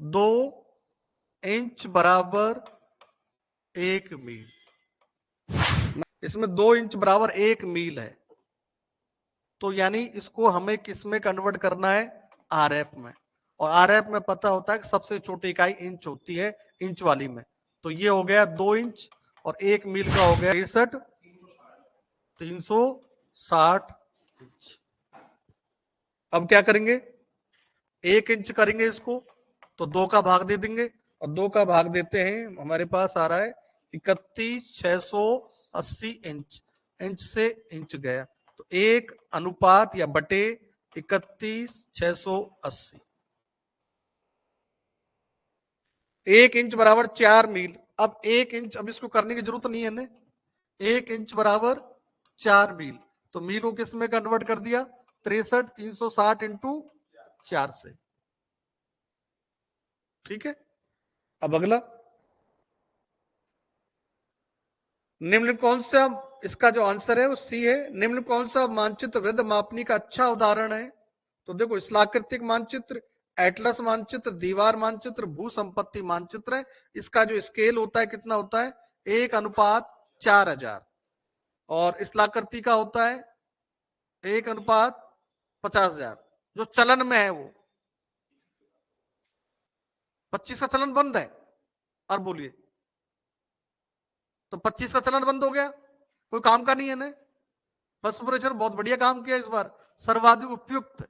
2 inch बराबर 1 मील। इसमें 2 inch बराबर 1 मील है, तो यानी इसको हमें किस में कन्वर्ट करना है? आरएफ में। और आरएफ में पता होता है कि सबसे छोटी इकाई इंच होती है, इंच वाली में। तो ये हो गया 2 इंच और 1 मील का हो गया 360 इंच। अब क्या करेंगे? 1 इंच करेंगे इसको, तो 2 का भाग दे देंगे, और 2 का भाग देते हैं, हमारे पास आ रहा है 31,680 इंच। इंच से इंच गया, तो 1 अनुपात या बटे 31,680। 1 इंच बराबर 4 मील। अब 1 इंच, अब इसको करने की जरूरत नहीं है ना। 1 इंच बराबर 4 मील, तो मील को किस में कन्वर्ट कर दिया? 63,360 इंटू 4 से। ठीक है। अब अगला, निम्न कौन सा, इसका जो आंसर है वो सी है। निम्न कौन सा मानचित्र वृत्त मापनी का अच्छा उदाहरण है? तो देखो, स्थलाकृतिक मानचित्र, एटलस मानचित्र, दीवार मानचित्र, भू संपत्ति मानचित्र है। इसका जो स्केल होता है कितना होता है? 1:4000। और स्थलाकृति का होता है 1:50,000। जो चलन में है वो 25 का चलन बंद है। और बोलिए, तो 25 का चलन बंद हो गया, कोई काम का नहीं है ना। बस सुपरवाइजर बहुत बढ़िया काम किया इस बार, सर्वाधिक उपयुक्त।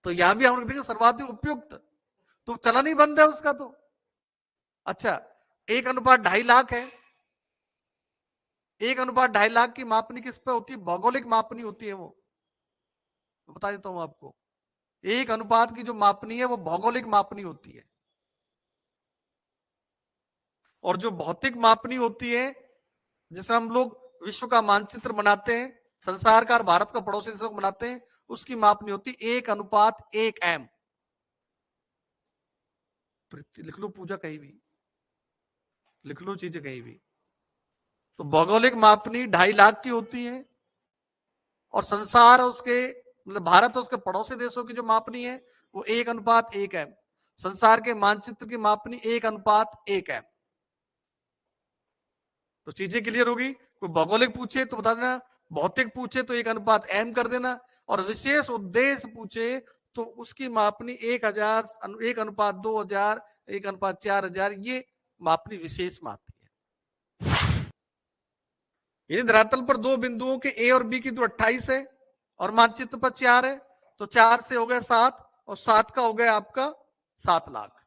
तो यहां भी हम देखेंगे सर्वाधिक उपयुक्त, तो चलन ही बंद है उसका। तो अच्छा, 1:2.5 लाख है। 1:2.5 लाख की मापनी किस पे होती है? भौगोलिक मापनी होती है वो, बता देता हूं आपको। 1 अनुपात की जो मापनी है वो भौगोलिक मापनी होती है। और जो भौतिक मापनी होती है, जिसे हम लोग विश्व का मानचित्र बनाते हैं, संसार का और भारत का पड़ोसी देशों को बनाते हैं, उसकी मापनी होती है 1:1M। लिख लो पूजा, कहीं भी लिख लो चीजें कहीं भी। तो भौगोलिक मापनी 2.5 लाख की होती है, और संसार और उसके, मतलब भारत और उसके पड़ोसी देशों की जो मापनी है वो 1:1M। संसार के मानचित्र की मापनी 1:1M। तो चीजें क्लियर होगी। कोई भौगोलिक पूछे तो बता देना, भौतिक पूछे तो 1:M कर देना, और विशेष उद्देश्य पूछे तो उसकी मापनी 1000, 1:2000, 1:4000, ये मापनी विशेष में आती है। यदि धरातल पर 2 बिंदुओं के ए और बी की दूरी 28 है और मानचित्र पर 4 है, तो 4 से हो गया 7, और 7 का हो गया आपका 7 लाख।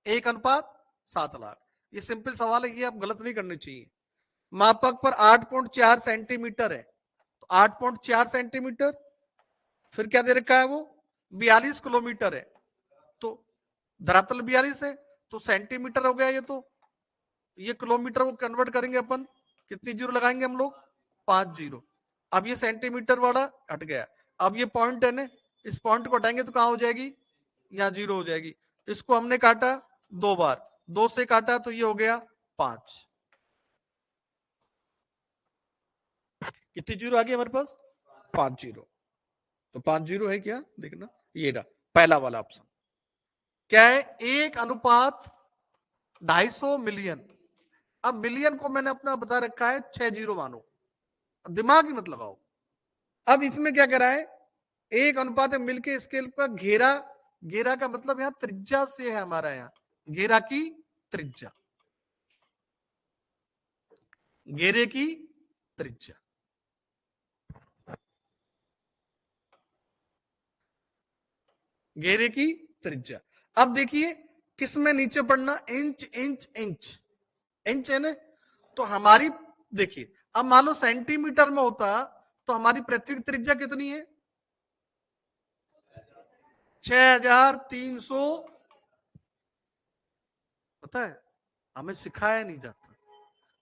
1:7 लाख। ये सिंपल सवाल है, ये आप गलत नहीं करनी चाहिए। मापक पर 8.4 सेंटीमीटर है, तो 8.4 सेंटीमीटर, फिर क्या दे रखा है वो? 42 किलोमीटर है। तो धरातल 42 है, तो सेंटीमीटर हो गया ये। तो ये किलोमीटर को कन्वर्ट करेंगे अपन, कितनी जीरो लगाएंगे हम लोग? 5 जीरो। अब ये सेंटीमीटर वाला हट गया। अब ये पॉइंट है ना, इस पॉइंट को हटाएंगे तो कहां हो जाएगी? यहां जीरो हो जाएगी। इसको हमने काटा 2 बार, 2 से काटा तो ये हो गया 5। कितनी जीरो आ गई हमारे पास? 5 जीरो। तो 5 जीरो है क्या? देखना, ये रहा पहला वाला ऑप्शन। क्या है? 1:250 मिलियन। अब मिलियन को मैंने अपना बता रखा है 6 जीरो मानो, दिमाग ही मत लगाओ। अब इसमें क्या करा है? 1 अनुपात मिल के स्केल का घेरा, घेरा का मतलब यहां त्रिज्या से है हमारा, यहां घेरा की त्रिज्या, घेरे की त्रिज्या। घेरे की त्रिज्या। अब देखिए किस में नीचे पड़ना? इंच इंच इंच, इंच है ना। तो हमारी, देखिए, अब मान लो सेंटीमीटर में होता तो हमारी पृथ्वी की त्रिज्या कितनी है? 6300। पता है, हमें सिखाया नहीं जाता।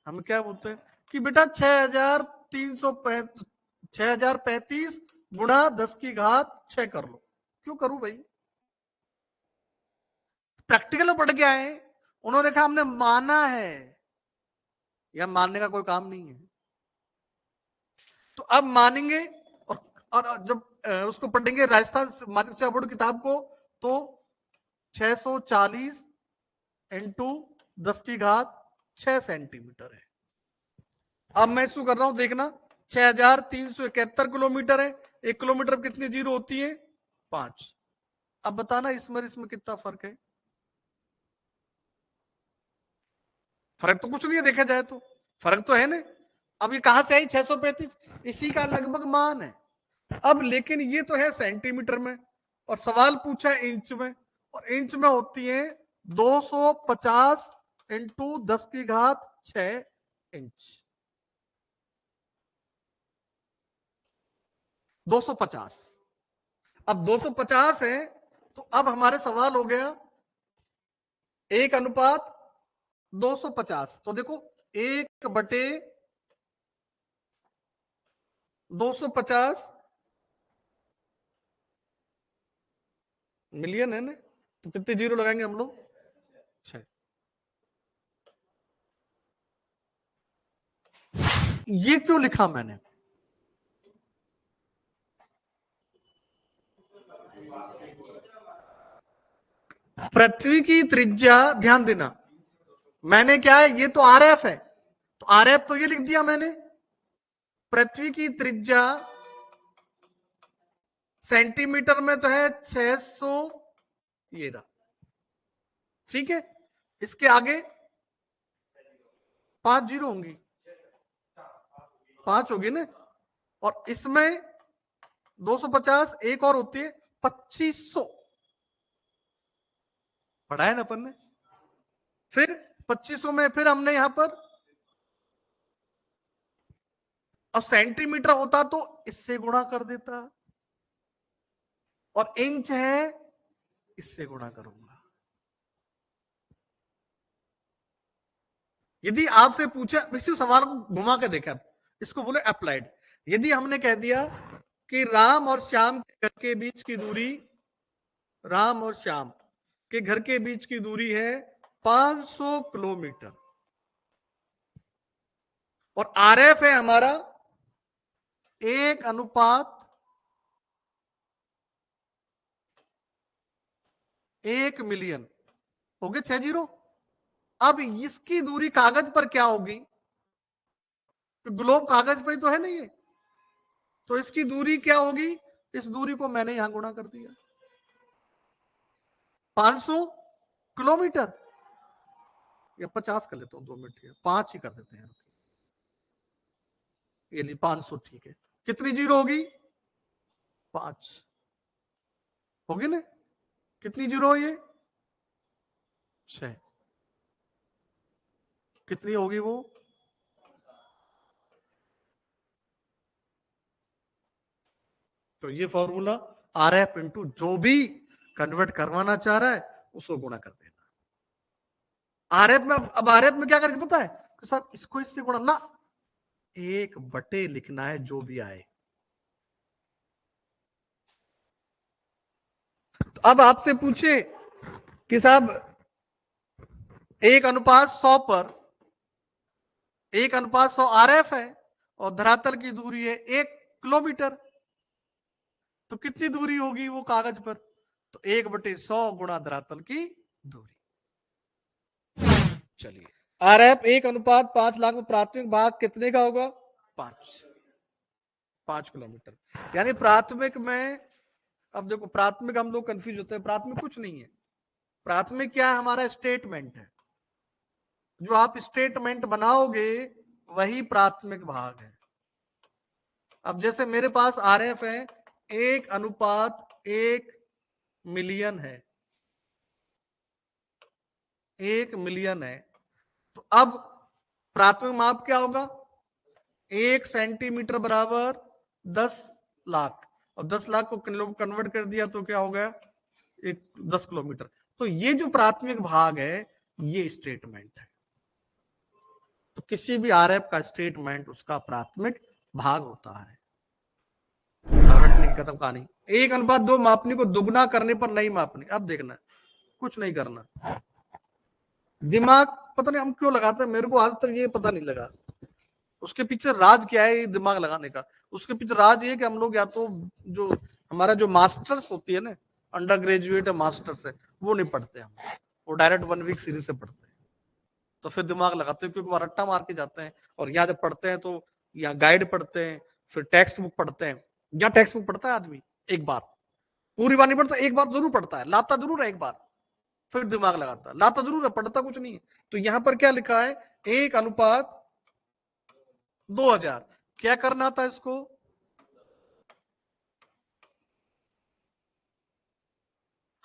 हम क्या बोलते हैं कि बेटा 6035 गुणा 10⁻6 कर लो। क्यों करूं भाई? प्रैक्टिकल पढ़ के आए, उन्होंने कहा हमने माना है, या मानने का कोई काम नहीं है। तो अब मानेंगे, और जब उसको पढ़ेंगे राजस्थान माध्यमिक शिक्षा बोर्ड किताब को, तो 640 इंटू 10 की घात 6 सेंटीमीटर है। अब मैं इसको कर रहा हूं, देखना 6371 किलोमीटर है। 1 किलोमीटर में कितनी जीरो होती है? 5। अब बताना इसमें कितना फर्क है? फर्क तो कुछ नहीं है, देखा जाए तो फर्क तो है ना। अब ये कहां से आई 635? इसी का लगभग मान है। अब लेकिन ये तो है सेंटीमीटर में और सवाल पूछा है इंच में, और इंच में होती है 250 इंटू 10 की घात 6 इंच। 250। अब 250 है तो अब हमारे सवाल हो गया 1:250। तो देखो 1/250 मिलियन है ना, तो कितने जीरो लगाएंगे हम लोग? 6। ये क्यों लिखा मैंने? पृथ्वी की त्रिज्या, ध्यान देना मैंने क्या है, ये तो आरएफ है, तो आरएफ तो ये लिख दिया मैंने। पृथ्वी की त्रिज्या सेंटीमीटर में तो है 600, ये रहा, ठीक है। इसके आगे 5 जीरो होंगी, 5 होगी ना, और इसमें 250 एक और होती है 2500, पढ़ाया ना अपन ने। फिर 2500 में फिर हमने यहां पर, अब सेंटीमीटर होता तो इससे गुणा कर देता, और इंच है इससे गुणा करूंगा। यदि आपसे पूछा, इसी सवाल को घुमा के देखा, इसको बोले अप्लाइड। यदि हमने कह दिया कि राम और श्याम के घर के बीच की दूरी, राम और श्याम के घर के बीच की दूरी है 500 किलोमीटर, और आरएफ है हमारा 1:1 मिलियन, हो गए 6 जीरो। अब इसकी दूरी कागज पर क्या होगी? ग्लोब कागज पर ही तो है ना ये, तो इसकी दूरी क्या होगी? इस दूरी को मैंने यहां गुणा कर दिया, 500 किलोमीटर, या 50 कर लेता हूं, 2 मिनट, 5 ही कर देते हैं, ये ली 500, ठीक है। कितनी जीरो होगी? 5 होगी ना। कितनी जीरो है ये? 6। कितनी होगी वो? तो ये फॉर्मूला आरएफ इंटू जो भी कन्वर्ट करवाना चाह रहा है उसको गुणा कर देना। आरएफ में, अब आरएफ में क्या करके पता है कि साहब इसको इससे गुणा ना, 1/, लिखना है जो भी आए। तो अब आपसे पूछे कि साहब 1:100 पर 1:100 आरएफ है और धरातल की दूरी है 1 किलोमीटर, तो कितनी दूरी होगी वो कागज पर? तो 1/100 गुणा धरातल की दूरी। चलिए, आरएफ 1:5 लाख में प्राथमिक भाग कितने का होगा? 5 किलोमीटर। यानी प्राथमिक में, अब देखो प्राथमिक हम लोग कंफ्यूज होते हैं, प्राथमिक कुछ नहीं है। प्राथमिक क्या है? हमारा स्टेटमेंट है, जो आप स्टेटमेंट बनाओगे वही प्राथमिक भाग है। अब जैसे मेरे पास आरएफ है 1:1 मिलियन है, 1 मिलियन है, तो अब प्राथमिक माप क्या होगा? 1 सेंटीमीटर बराबर 10 लाख, और 10 लाख को कन्वर्ट कर दिया तो क्या हो गया? 10 किलोमीटर। तो ये जो प्राथमिक भाग है ये स्टेटमेंट है। तो किसी भी आरएफ का स्टेटमेंट उसका प्राथमिक भाग होता है। खत्म कहानी। 1:2 मापनी को दुगना करने पर नहीं मापनी। अब देखना, कुछ नहीं करना, दिमाग पता नहीं हम क्यों लगाते हैं, मेरे को आज तक ये पता नहीं लगा उसके पीछे राज क्या है, ये दिमाग लगाने का। उसके पीछे राज ये कि हम लोग या तो जो हमारा जो मास्टर्स होती है ना, अंडर ग्रेजुएट है, मास्टर्स है, वो नहीं पढ़ते हम, वो डायरेक्ट 1 वीक सीरीज से पढ़ते हैं। तो फिर दिमाग लगाते हैं, क्योंकि वो रट्टा मार के जाते हैं। और यहाँ जब पढ़ते हैं तो यहाँ गाइड पढ़ते हैं, फिर टेक्स्ट बुक पढ़ते हैं। यहाँ टेक्स्ट बुक पढ़ता है आदमी एक बार, पूरी बार नहीं पढ़ता, एक बार जरूर पढ़ता है, लाता जरूर है एक बार, फिर दिमाग लगाता है, लाता जरूर है, पढ़ता कुछ नहीं है। तो यहां पर क्या लिखा है, 1:2000। क्या करना था इसको,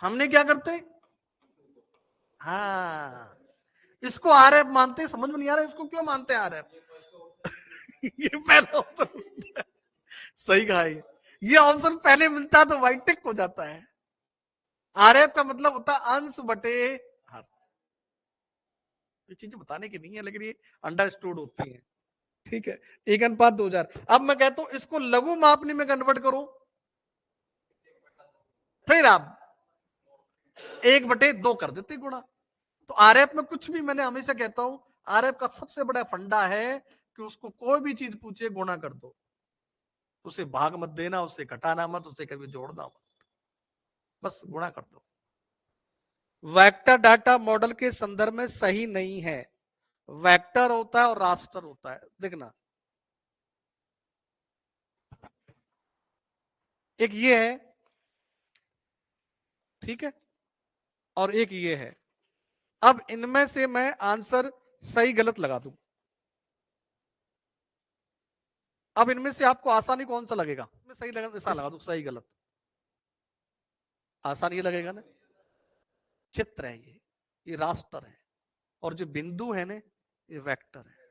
हमने क्या करते, हाँ, इसको आरएफ मानते, समझ में नहीं आ रहा इसको क्यों मानते हैं आरएफ। ये पहला ऑप्शन सही कहा, ये ऑप्शन पहले मिलता है तो वाई टिक हो जाता है। आरएफ का मतलब होता है अंश बटे हर। ये चीजें बताने की नहीं है, लेकिन ये अंडरस्टूड होती है। ठीक है, 1:2000। अब मैं कहता हूं इसको लघु मापनी में कन्वर्ट करो, फिर आप 1/2 कर देते गुणा। तो आरएफ में कुछ भी, मैंने हमेशा कहता हूं आरएफ का सबसे बड़ा फंडा है कि उसको कोई भी चीज पूछे गुणा कर दो, उसे भाग मत देना, उसे घटाना मत, उसे कभी जोड़ना मत, बस गुणा कर दो। वेक्टर डाटा मॉडल के संदर्भ में सही नहीं है। वेक्टर होता है और रास्टर होता है, देखना, एक ये है, ठीक है, और एक ये है। अब इनमें से मैं आंसर सही गलत लगा दूं। अब इनमें से आपको आसानी कौन सा लगेगा, मैं सही लगा दूं, सही गलत, आसान ये लगेगा ना। चित्र है ये रास्टर है, और जो बिंदु है ना ये वेक्टर है।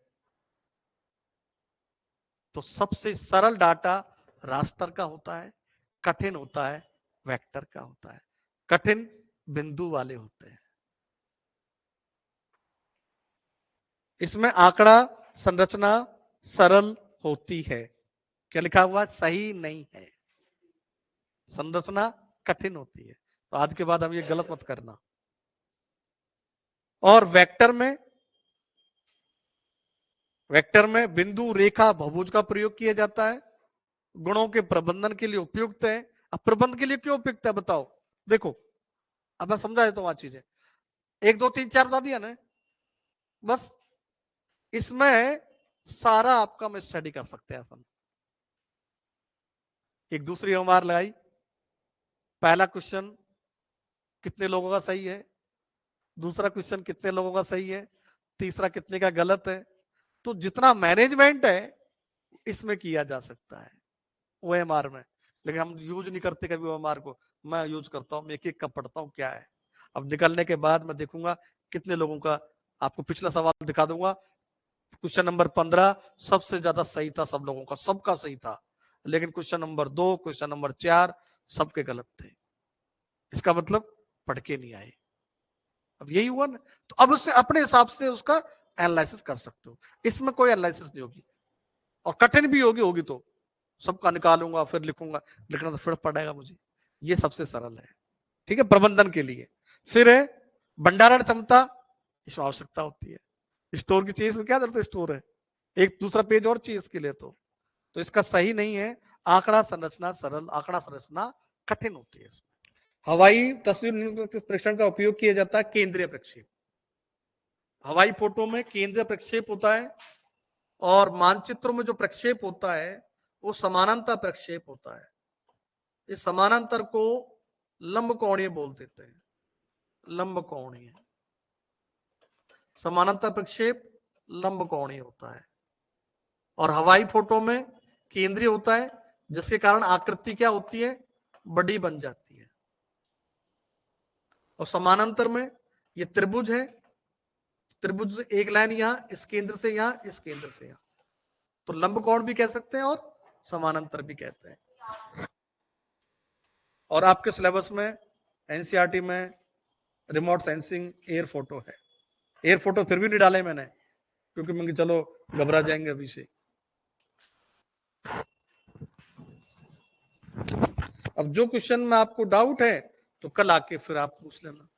तो सबसे सरल डाटा रास्टर का होता है, कठिन होता है वेक्टर का होता है, कठिन बिंदु वाले होते हैं। इसमें आंकड़ा संरचना सरल होती है, क्या लिखा हुआ, सही नहीं है, संरचना कठिन होती है। तो आज के बाद हम ये गलत मत करना। और वेक्टर में बिंदु, रेखा, बहुभुज का प्रयोग किया जाता है, गुणों के प्रबंधन के लिए उपयुक्त है। अब प्रबंध के लिए क्यों उपयुक्त है बताओ, देखो अब मैं समझा देता हूं आज चीजें, 1 2 3 4 बता दिया ना, बस इसमें सारा आपका हम स्टडी कर सकते हैं अपन। एक दूसरी हमार लगाई, पहला क्वेश्चन कितने लोगों का सही है, दूसरा क्वेश्चन कितने लोगों का सही है, तीसरा कितने का गलत है। तो जितना मैनेजमेंट है इसमें किया जा सकता है ओएमआर में, लेकिन हम यूज नहीं करते कभी ओएमआर को। मैं यूज करता हूँ, एक एक का पढ़ता हूँ क्या है। अब निकलने के बाद मैं देखूंगा कितने लोगों का, आपको पिछला सवाल दिखा दूंगा, क्वेश्चन नंबर 15 सबसे ज्यादा सही था, सब लोगों का, सबका सही था, लेकिन क्वेश्चन नंबर 2, क्वेश्चन नंबर 4 सबके गलत थे। इसका मतलब पढ़ के नहीं आए। अब यही हुआ ना, तो अब उससे अपने हिसाब से उसका एनालिसिस कर सकते हो, इसमें कोई एनालिसिस नहीं होगी, और कठिन भी होगी तो सबका निकालूंगा फिर लिखूंगा, लिखना तो फिर पड़ेगा मुझे। ये सबसे सरल है, ठीक है, प्रबंधन के लिए। फिर है भंडारण क्षमता, इसमें आवश्यकता होती है, स्टोर की चीज क्या जरूरत है, स्टोर है, एक दूसरा पेज और चाहिए इसके लिए। तो इसका सही नहीं है, आंकड़ा संरचना सरल, आंकड़ा संरचना कठिन होती है। इसमें हवाई तस्वीर प्रेक्षण का उपयोग किया जाता है, केंद्रीय प्रक्षेप, हवाई फोटो में केंद्रीय प्रक्षेप होता है, और मानचित्रों में जो प्रक्षेप होता है वो समानांतर प्रक्षेप होता है। इस समानांतर को लंब कोणीय बोल देते हैं, लंब कोणीय, समानांतर प्रक्षेप लंब कोणीय होता है। और हवाई फोटो में केंद्रीय होता है, जिसके कारण आकृति क्या होती है, बड़ी बन जाती है। और समानांतर में ये त्रिभुज है, त्रिभुज से एक लाइन यहां, इस केंद्र से यहां, इस केंद्र से यहां, तो लंब कोण भी कह सकते हैं और समानांतर भी कहते हैं। और आपके सिलेबस में एनसीईआरटी में रिमोट सेंसिंग एयर फोटो है, एयर फोटो फिर भी नहीं डाले मैंने, क्योंकि मैं चलो घबरा जाएंगे अभी से। अब जो क्वेश्चन में आपको डाउट है तो कल आके फिर आप पूछ लेना।